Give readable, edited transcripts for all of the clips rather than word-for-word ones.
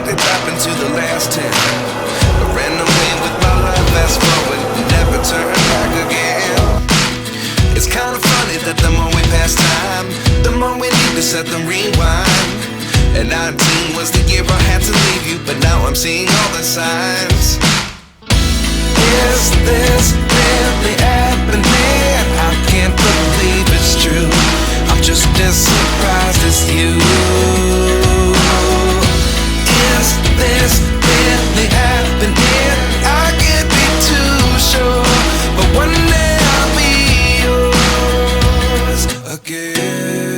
they drop into the last 10. I ran away with my life, fast forward, never turn back again. It's kind of funny that the more we pass time, the more we need to set the rewind. And 19 was the year I had to leave you, but now I'm seeing all the signs. Is this really happening? I can't believe it's true. I'm just as surprised as you. Is this really happening? I can't be too sure, but one day I'll be yours again.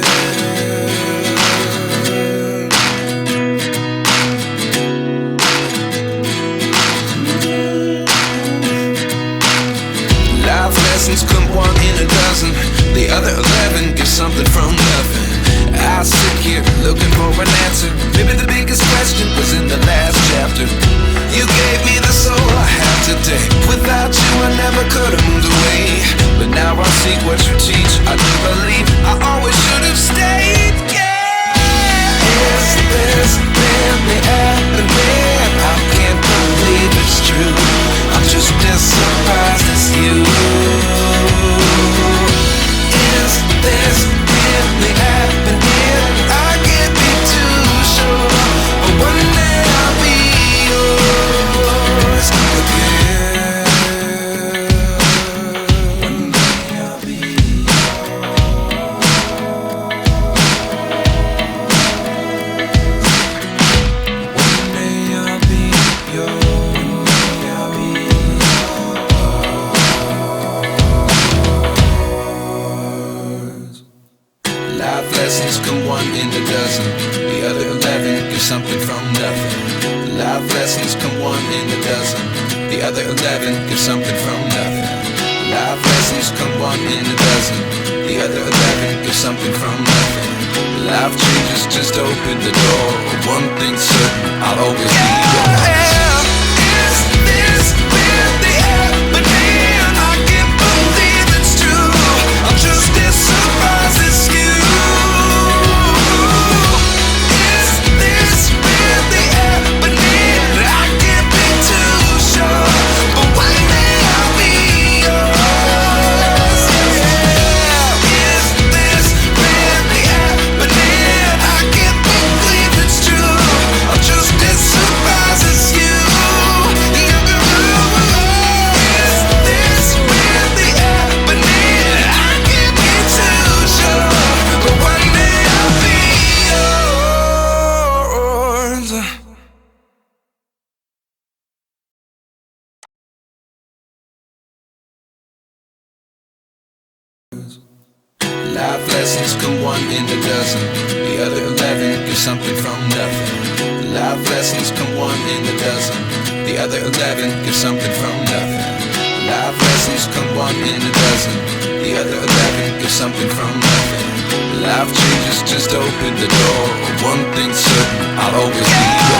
Life lessons come one in a dozen. The other 11 give something from nothing. I sit here looking for an answer. Maybe the biggest question was in the last chapter. You gave me the soul I have today. Without you I never could have moved away. But now I see what you teach. I do believe I always should have stayed. Yeah. Is this really happening? I can't believe it's true. I'm just as surprised as you. Is this really happening? I can't be too sure, but one day I'll be yours again. One day I'll be One day I'll be yours. I'll be yours. Life lessons come one in a dozen. The other 11 give something from nothing. Life lessons come one in a dozen. The other 11 give something from nothing. Life lessons come one in a dozen. The other 11 give something from nothing. Life changes just open the door. One thing's certain, I'll always be yours. Is this really happening? I can't believe it's true. I'm just as surprised as you. Is this really happening? I can't be too sure, but one day I'll be yours. Yeah. Is this really happening? I can't believe it's true. I'm just as surprised as you. Is this really happening? I can't be too sure, but one day I'll be yours. Life lessons come one in a dozen. The other 11 give something from nothing. Life lessons come one in a dozen. The other 11 give something from nothing. Life lessons come one in a dozen. The other 11 give something from nothing. Life changes just open the door. One thing's certain, I'll always be yours.